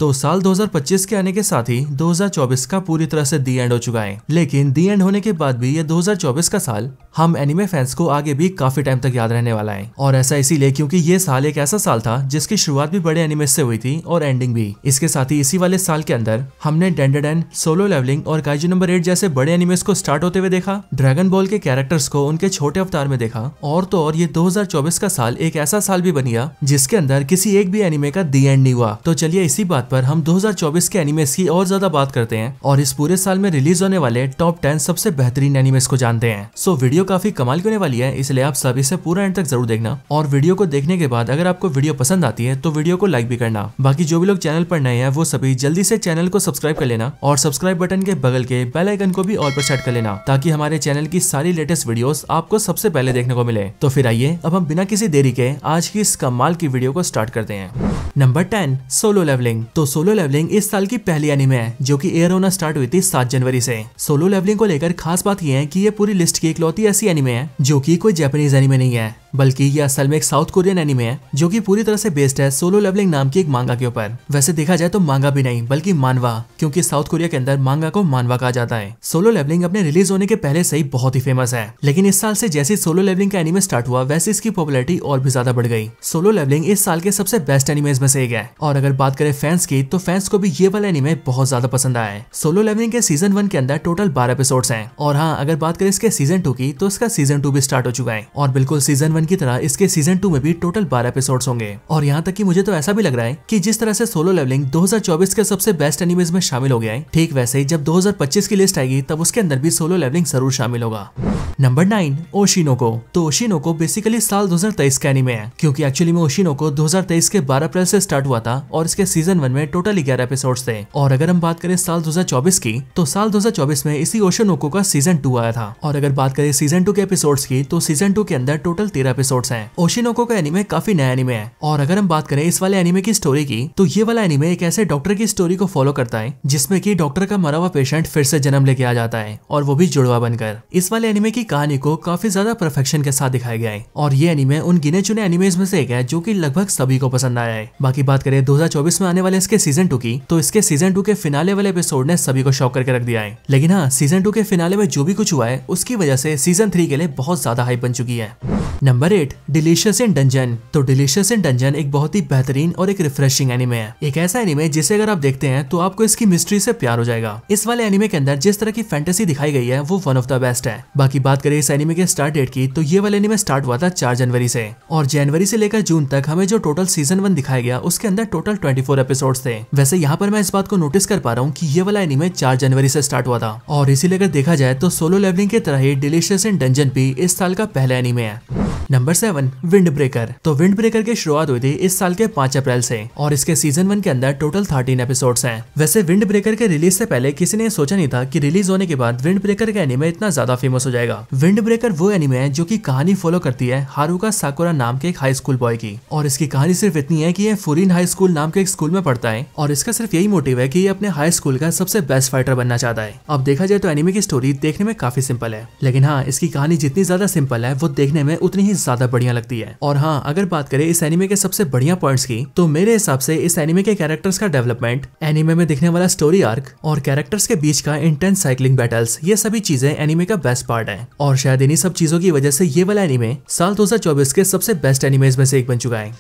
तो साल 2025 के आने के साथ ही 2024 का पूरी तरह से दी एंड हो चुका है। लेकिन दी एंड होने के बाद भी ये 2024 का साल हम एनिमे फैंस को आगे भी काफी टाइम तक याद रहने वाला है। और ऐसा इसीलिए क्योंकि ये साल एक ऐसा साल था जिसकी शुरुआत भी बड़े एनिमे से हुई थी और एंडिंग भी। इसके साथ ही इसी वाले साल के अंदर हमने डेंडेडन, सोलो लेवलिंग और काइजू नंबर 8 जैसे बड़े एनिमेस को स्टार्ट होते हुए देखा, ड्रैगन बॉल के कैरेक्टर्स को उनके छोटे अवतार में देखा, और तो और ये 2024 का साल एक ऐसा साल भी बन गया जिसके अंदर किसी एक भी एनिमे का दी एंड नहीं हुआ। तो चलिए इसी बात पर हम 2024 के एनिमेस की और ज्यादा बात करते हैं और इस पूरे साल में रिलीज होने वाले टॉप 10 सबसे बेहतरीन एनिमेस को जानते हैं। सो वीडियो काफी कमाल की होने वाली है, इसलिए आप सब इसे पूरा एंड तक जरूर देखना। और वीडियो को देखने के बाद अगर आपको वीडियो पसंद आती है तो वीडियो को लाइक भी करना। बाकी जो भी लोग चैनल पर नए हैं वो सभी जल्दी से चैनल को सब्सक्राइब कर लेना और सब्सक्राइब बटन के बगल के बेल आइकन को भी ऑल पर सेट कर लेना ताकि हमारे चैनल की सारी लेटेस्ट वीडियोस आपको सबसे पहले देखने को मिले। तो फिर आइए अब हम बिना किसी देरी के आज की इस कमाल की वीडियो को स्टार्ट करते हैं। Number 10, Solo Leveling. तो सोलो लेवलिंग इस साल की पहली एनिमे है जो कि एयर होना स्टार्ट हुई थी 7 जनवरी से। सोलो लेवलिंग को लेकर खास बात यह है कि ये पूरी लिस्ट की इकलौती ऐसी एनिमे है जो कि कोई जापानीज एनिमे नहीं है, बल्कि ये असल में एक साउथ कोरियन एनिमे है जो कि पूरी तरह से बेस्ड है सोलो लेवलिंग नाम की एक मांगा के ऊपर। वैसे देखा जाए तो मांगा भी नहीं बल्कि मानवा, क्योंकि साउथ कोरिया के अंदर मांगा को मानवा कहा जाता है। सोलो लेवलिंग अपने रिलीज होने के पहले से ही बहुत ही फेमस है, लेकिन इस साल से जैसे सोलो लेवलिंग का एनिमे स्टार्ट हुआ वैसे इसकी पॉपुलैरिटी और भी ज्यादा बढ़ गई। सोलो लेवलिंग इस साल के सबसे बेस्ट एनिमेज में से एक है और अगर बात करें फैंस की तो फैंस को भी ये वाला एनिमे बहुत ज्यादा पसंद आया है। सोलो लेवलिंग के सीजन 1 के अंदर टोटल 12 एपिसोड्स हैं और हाँ अगर बात करें इसके सीजन 2 की तो इसका सीजन 2 भी स्टार्ट हो चुका है और बिल्कुल सीजन 1 की तरह इसके सीजन 2 में भी टोटल 12 एपिसोड्स होंगे। और यहाँ तक कि मुझे तो ऐसा भी लग रहा है कि जिस तरह से सोलो लेवलिंग 2024 के सबसे बेस्ट एनिमेज में शामिल हो गया है, ठीक वैसे ही जब 2025 की लिस्ट आएगी तब उसके अंदर भी सोलो लेवलिंग जरूर शामिल होगा। नंबर 9, ओशिनोको। तो ओशिनोको बेसिकली साल 2023 का एनिमे है, क्योंकि एक्चुअली में ओशिनोको 2023 के 12 अप्रैल से स्टार्ट हुआ था और इसके सीजन 1 में टोटल 11 एपिसोड्स थे। और अगर हम बात करें साल 2024 की तो साल 2024 में इसी ओशिनोको का सीजन 2 आया था। और अगर बात करें सीजन 2 के एपिसोड्स की तो सीजन 2 के अंदर टोटल 13 एपिसोड्स हैं। ओशिनोको का एनिमे काफी नया एनिमे है और अगर हम बात करें इस वाले एनिमे की स्टोरी की तो ये वाला एनिमे एक ऐसे डॉक्टर की स्टोरी को फॉलो करता है जिसमें कि डॉक्टर का मरा हुआ पेशेंट फिर से जन्म लेके आ जाता है और वो भी जुड़वा बनकर। इस वाले एनिमे की कहानी को काफी ज्यादा परफेक्शन के साथ दिखाया गया है और ये एनिमे उन गिने चुने एनिमेज में से एक है जो कि लगभग सभी को पसंद आया है। बाकी बात करें 2024 में आने वाले इसके सीजन 2 की तो इसके सीजन 2 के फिनाले वाले एपिसोड ने सभी को शॉक करके रख दिया है। लेकिन हाँ, सीजन 2 के फिनाले में जो भी कुछ हुआ है उसकी वजह से सीजन 3 के लिए बहुत ज्यादा हाइप बन चुकी है। नंबर 8, डिलीशियस इन डंजन। तो डिलीशियस इन डंजन एक बहुत ही बेहतरीन और एक रिफ्रेशिंग एनिमे है। एक ऐसा एनिमे जिसे अगर आप देखते हैं तो आपको इसकी मिस्ट्री से प्यार हो जाएगा। इस वाले एनिमे के अंदर जिस तरह की फैंटेसी दिखाई गई है वो वन ऑफ द बेस्ट है। बाकी बात करें इस एनिमे के स्टार्ट डेट की तो ये वाला एनिमे स्टार्ट हुआ था 4 जनवरी से और जनवरी से लेकर जून तक हमें जो टोटल सीजन 1 दिखाया गया उसके अंदर टोटल 24 एपिसोड्स थे। वैसे यहाँ पर मैं इस बात को नोटिस कर पा रहा हूँ कि ये वाला एनिमे 4 जनवरी से स्टार्ट हुआ था और इसीलिए अगर देखा जाए तो सोलो लेवलिंग की तरह ही डिलीशियस इन डंजन भी इस साल का पहला एनिमे है। Number 7, wind breaker. तो विंड ब्रेकर की शुरुआत हुई थी इस साल के 5 अप्रैल से और इसके सीजन 1 के अंदर टोटल 13 एपिसोड्स हैं। वैसे विंड ब्रेकर के रिलीज से पहले किसी ने सोचा नहीं था कि रिलीज होने के बाद विंड ब्रेकर का एनिमे इतना ज्यादा फेमस हो जाएगा। विंड ब्रेकर वो एनिमे है जो कि कहानी फॉलो करती है हारुका साकुरा नाम के एक हाई स्कूल बॉय की और इसकी कहानी सिर्फ इतनी है कि ये फुरिन हाई स्कूल नाम के एक स्कूल में पढ़ता है और इसका सिर्फ यही मोटिव है कि ये अपने हाई स्कूल का सबसे बेस्ट फाइटर बनना चाहता है। अब देखा जाए तो एनिमे की स्टोरी देखने में काफी सिंपल है, लेकिन हाँ इसकी कहानी जितनी ज्यादा सिंपल है वो देखने में उतनी ही ज्यादा बढ़िया लगती है। और हाँ अगर बात करें इस एनिमे के सबसे बढ़िया पॉइंट्स की तो मेरे हिसाब से इस एनिमे के कैरेक्टर्स का डेवलपमेंट, एनिमे में दिखने वाला स्टोरी आर्क और कैरेक्टर्स के बीच का इंटेंस साइक्लिंग बैटल्स, ये सभी चीजें एनिमे का बेस्ट पार्ट है और शायद इन्हीं सब चीजों की वजह से ये वाला एनिमे साल 2024 के सबसे बेस्ट एनिमेज में से एक बन चुका है।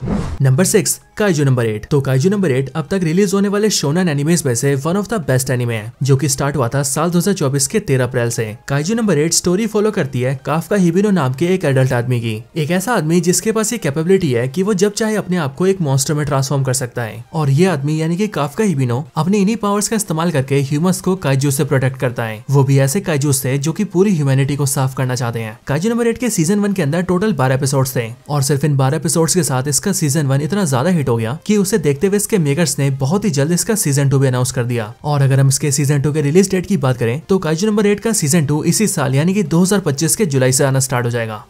Number 6, kaiju number 8। तो काइजू नंबर 8 अब तक रिलीज होने वाले शोनन एनिमेज में से one of the best anime है जो कि स्टार्ट हुआ था साल 2024 के 13 अप्रैल से। काइजू नंबर 8 स्टोरी फॉलो करती है काफका हिबिनो नाम के एक एडल्ट आदमी की, एक ऐसा आदमी जिसके पास ये कैपेबिलिटी है कि वो जब चाहे अपने आप को एक मॉन्स्टर में ट्रांसफॉर्म कर सकता है और ये आदमी यानी कि काफका हिबिनो अपने इन्हीं पावर्स का इस्तेमाल करके ह्यूमंस को काइजू से प्रोटेक्ट करता है, वो भी ऐसे काइजू से जो कि पूरी ह्यूमैनिटी को साफ करना चाहते हैं। काइजू नंबर 8 के सीजन 1 के अंदर टोटल 12 एपिसोड्स थे और सिर्फ इन 12 एपिसोड्स के साथ इसका सीजन 1 इतना ज्यादा हिट हो गया कि उसे देखते हुए इसके मेकर्स ने बहुत ही जल्द इसका सीजन 2 भी अनाउंस कर दिया। और अगर हम इसके सीजन 2 के रिलीज डेट की बात करें तो काइजू नंबर 8 का सीजन 2 इसी साल यानी कि 2025 के जुलाई से आना स्टार्ट हो जाएगा।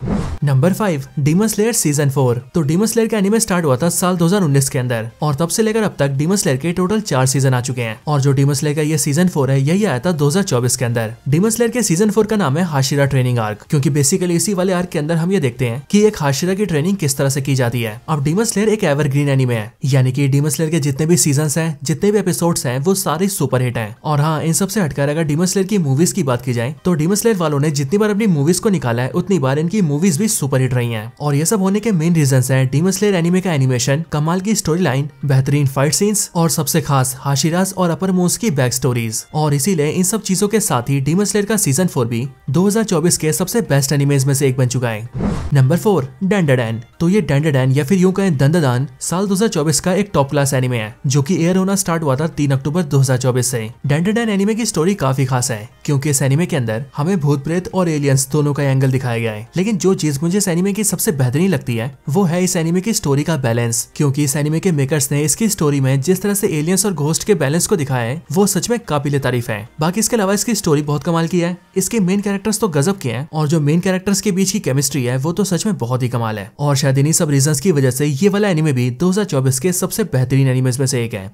Number 5 demon slayer season 4। तो डीमन स्लेयर का एनीमे स्टार्ट हुआ था साल 2019 के अंदर और तब से लेकर अब तक डीमन स्लेयर के टोटल 4 सीजन आ चुके हैं और जो डीमन स्लेयर का ये सीजन 4 है यही आया था 2024 के अंदर। डीमन स्लेयर के सीजन 4 का नाम है हाशिरा ट्रेनिंग आर्क, क्योंकि बेसिकली इसी वाले आर्क के अंदर हम ये देखते हैं कि एक हाशिरा की ट्रेनिंग किस तरह से की जाती है। अब डीमन स्लेयर एक एवरग्रीन एनीमे है, यानी कि डीमन स्लेयर के जितने भी सीजन्स हैं, जितने भी एपिसोड्स हैं, वो सारे सुपर हिट हैं। और हाँ, इन सबसे हटकर अगर डीमन स्लेयर की मूवीज की बात की जाए तो डीमन स्लेयर वालों ने जितनी बार अपनी मूवीज को निकाला है उतनी बार इनकी मूवीज भी सुपर हिट रही हैं। और ये सब होने के मेन रीजंस हैं डीमन स्लेयर एनीमे का एनिमेशन, कमाल की स्टोरी लाइन, बेहतरीन फाइट सीन्स और सबसे खास हाशिरास और अपर मोस्ट की बैक स्टोरीज। और इसीलिए इन सब चीजों के साथ ही डीमन स्लेयर का सीजन 4 भी 2024 के सबसे बेस्ट एनिमेज में से एक बन चुका है। नंबर 4 डैंडाडैन। तो ये डैंडाडैन या फिर यूं कहें दंडादान साल 2024 का एक टॉप क्लास एनिमे है जो कि एयर होना स्टार्ट हुआ था 3 अक्टूबर 2024 से। डैंडाडैन एनिमे की स्टोरी काफी खास है क्योंकि इस एनिमे के अंदर हमें भूत प्रेत और एलियंस दोनों का एंगल दिखाया गया है। लेकिन जो चीज मुझे इस एनिमे की सबसे बेहतरीन लगती है वो है इस एनिमे की स्टोरी का बैलेंस, क्योंकि इस एनिमे के मेकर्स ने इसकी स्टोरी में जिस तरह से एलियंस और घोस्ट के बैलेंस को दिखाया है वो सच में काबिले तारीफ है। बाकी इसके अलावा इसकी स्टोरी बहुत कमाल की है, इसके मेन कैरेक्टर्स तो गजब के हैं और जो मेन कैरेक्टर्स के बीच की केमिस्ट्री है वो तो सच में बहुत ही कमाल है। और शायद इन्हीं सब रीजंस की वजह से ये वाला एनिमे भी 2024 के सबसे बेहतरीन एनिमेज में से एक है।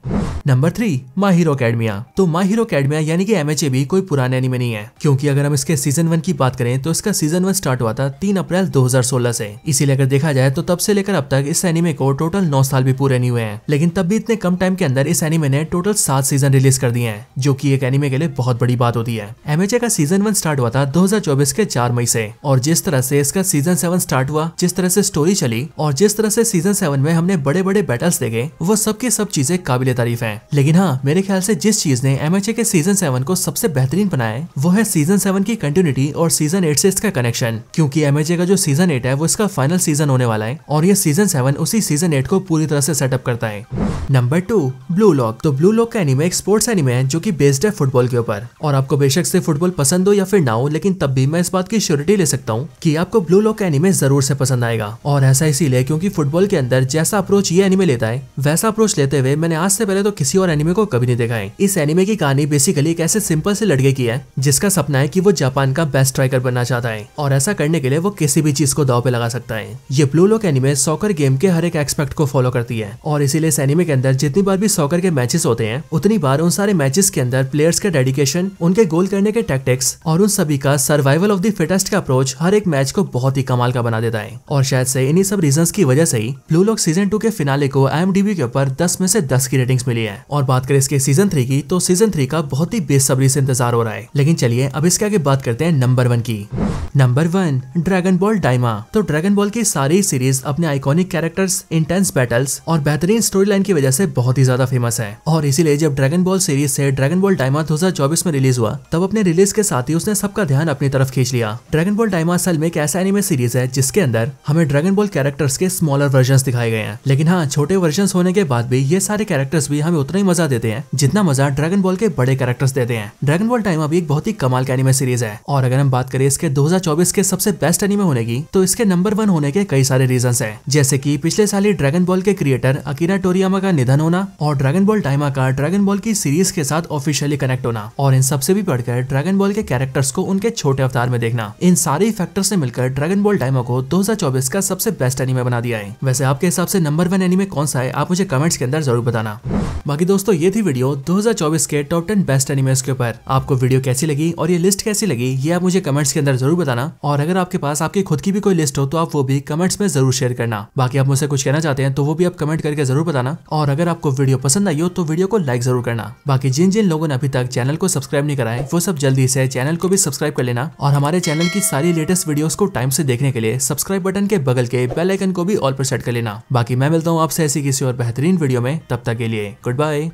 Number 3 my hero academia. तो माय हीरो एकेडमिया यानी कि एमएचए भी कोई पुराना एनिमे नहीं है, क्योंकि अगर हम इसके सीजन 1 की बात करें तो इसका सीजन 1 स्टार्ट हुआ था 3 अप्रैल 2016 से। इसीलिए अगर देखा जाए तो तब से लेकर अब तक इस एनिमे को टोटल 9 साल भी पूरे नहीं हुए हैं। लेकिन तब भी इतने कम टाइम के अंदर इस एनिमे ने टोटल 7 सीजन रिलीज कर दिए हैं, जो कि एक एनिमे के लिए बहुत बड़ी बात होती है। एमएचए का सीजन 1 स्टार्ट हुआ था 2024 के 4 मई से और जिस तरह से इसका सीजन 7 स्टार्ट हुआ, जिस तरह से स्टोरी चली और जिस तरह से सीजन 7 में हमने बड़े बड़े बैटल्स देखे, वो सब की सब चीजें काबिले तारीफ हैं। लेकिन हाँ, मेरे ख्याल से जिस चीज ने एमएचए के सीजन 7 को सबसे बेहतरीन बनाया है वो है सीजन 7 की कंटिन्यूटी और सीजन 8 से इसका कनेक्शन, क्योंकि एमएचए का जो सीजन 8 है वो इसका फाइनल सीजन होने वाला है और ये सीजन 7 उसी सीजन 8 को पूरी तरह से सेटअप करता है। Number 2 blue lock. तो ब्लू लॉक का एनिमे एक स्पोर्ट्स एनिमे है जो कि बेस्ड है फुटबॉल के ऊपर। और आपको बेशक से फुटबॉल पसंद हो या फिर ना हो, लेकिन तब भी मैं इस बात की श्योरिटी ले सकता हूँ कि आपको ब्लू लॉक का एनिमे जरूर से पसंद आएगा। और ऐसा इसीलिए क्योंकि फुटबॉल के अंदर जैसा अप्रोच ये एनिमे लेता है वैसा अप्रोच लेते हुए मैंने आज से पहले तो किसी और एनिमे को कभी नहीं देखा है। इस एनिमे की कहानी बेसिकली एक ऐसे सिंपल से लड़के की है जिसका सपना है कि वो जापान का बेस्ट स्ट्राइकर बनना चाहता है और ऐसा करने के लिए वो किसी भी चीज को दांव पे लगा सकता है। ये blue lock anime soccer game के हर एक एस्पेक्ट को फॉलो करती है और इसीलिए इस एनिमे के अंदर जितनी बार भी सॉकर के मैचेस होते हैं उतनी बार उन सारे मैचेस के अंदर प्लेयर्स के डेडिकेशन, उनके गोल करने के टैक्टिक्स और उन सभी का सर्वाइवल ऑफ द फिटेस्ट का अप्रोच हर एक मैच को बहुत ही कमाल का बना देता है। और शायद से इन्हीं सब रीजंस की वजह से ही ब्लू लॉक सीजन 2 के फिनाले को IMDb के ऊपर 10 में से 10 की रेटिंग्स मिली है। और बात करें इसके सीजन 3 की तो सीजन 3 का बहुत ही बेसब्री से इंतजार हो रहा है। लेकिन चलिए अब इसके आगे बात करते हैं नंबर 1 की। Number 1 Dragon Ball Daima. तो ड्रैगन बॉल की सारी सीरीज अपने आइकॉनिक कैरेक्टर्स, इंटेंस बैटल्स और बेहतरीन स्टोरी लाइन की वजह से बहुत ही ज्यादा फेमस है। और इसीलिए जब ड्रैगन बॉल सीरीज से ड्रैगन बॉल डायमा 2024 में रिलीज हुआ तब अपने रिलीज के साथ ही उसने सबका ध्यान अपनी तरफ खींच लिया। ड्रैगन बॉल डायमा असल में एक ऐसा एनिमे सीरीज है जिसके अंदर हमें ड्रैगन बॉल कैरेक्टर्स के स्मॉलर वर्जन्स दिखाए गए हैं। लेकिन हाँ, छोटे वर्जन्स होने के बाद भी ये सारे कैरेक्टर्स भी हमें उतना ही मजा देते हैं जितना मजा ड्रैगन बॉल के बड़े कैरेक्टर्स देते हैं। ड्रैगन बॉल डायमा भी एक बहुत ही कमाल का एनिमे सीरीज है और अगर हम बात करें इसके 2024 के सबसे बेस्ट एनिमे होने की तो इसके नंबर 1 होने के कई सारे रीजंस हैं, जैसे कि पिछले साल ही ड्रैगन बॉल के क्रिएटर अकीरा टोरियामा का निधन होना और ड्रैगन बॉल डायमा का ड्रैगन बॉल की सीरीज के साथ ऑफिशियली कनेक्ट होना और इन सबसे भी बढ़कर ड्रैगन बॉल के कैरेक्टर्स को उनके छोटे अवतार में देखना। इन सारे फैक्टर्स ने मिलकर ड्रैगन बॉल डायमा को 2024 का सबसे बेस्ट एनिमे बना दिया है। वैसे आपके हिसाब से नंबर 1 एनिमे कौन सा है, आप मुझे कमेंट्स के अंदर जरूर बताना। बाकी दोस्तों, ये थी वीडियो 2024 के टॉप 10 बेस्ट एनिमेस के ऊपर। आपको वीडियो कैसी लगी और ये लिस्ट कैसी लगी ये आप मुझे कमेंट्स के अंदर जरूर बताना। और अगर आपके पास आपकी खुद की भी कोई लिस्ट हो तो आप वो भी कमेंट्स में जरूर शेयर करना। बाकी आप मुझसे कुछ कहना चाहते हैं तो वो भी आप कमेंट करके जरूर बताना। और अगर आपको वीडियो पसंद आई हो तो वीडियो को लाइक जरूर करना। बाकी जिन जिन लोगों ने अभी तक चैनल को सब्सक्राइब नहीं करा है वो सब जल्दी से चैनल को भी सब्सक्राइब कर लेना और हमारे चैनल की सारी लेटेस्ट वीडियोस को टाइम से देखने के लिए सब्सक्राइब बटन के बगल के बेल आइकन को भी ऑल पर सेट कर लेना। बाकी मैं मिलता हूँ आपसे ऐसी किसी और बेहतरीन वीडियो में, तब तक के लिए गुड बाय।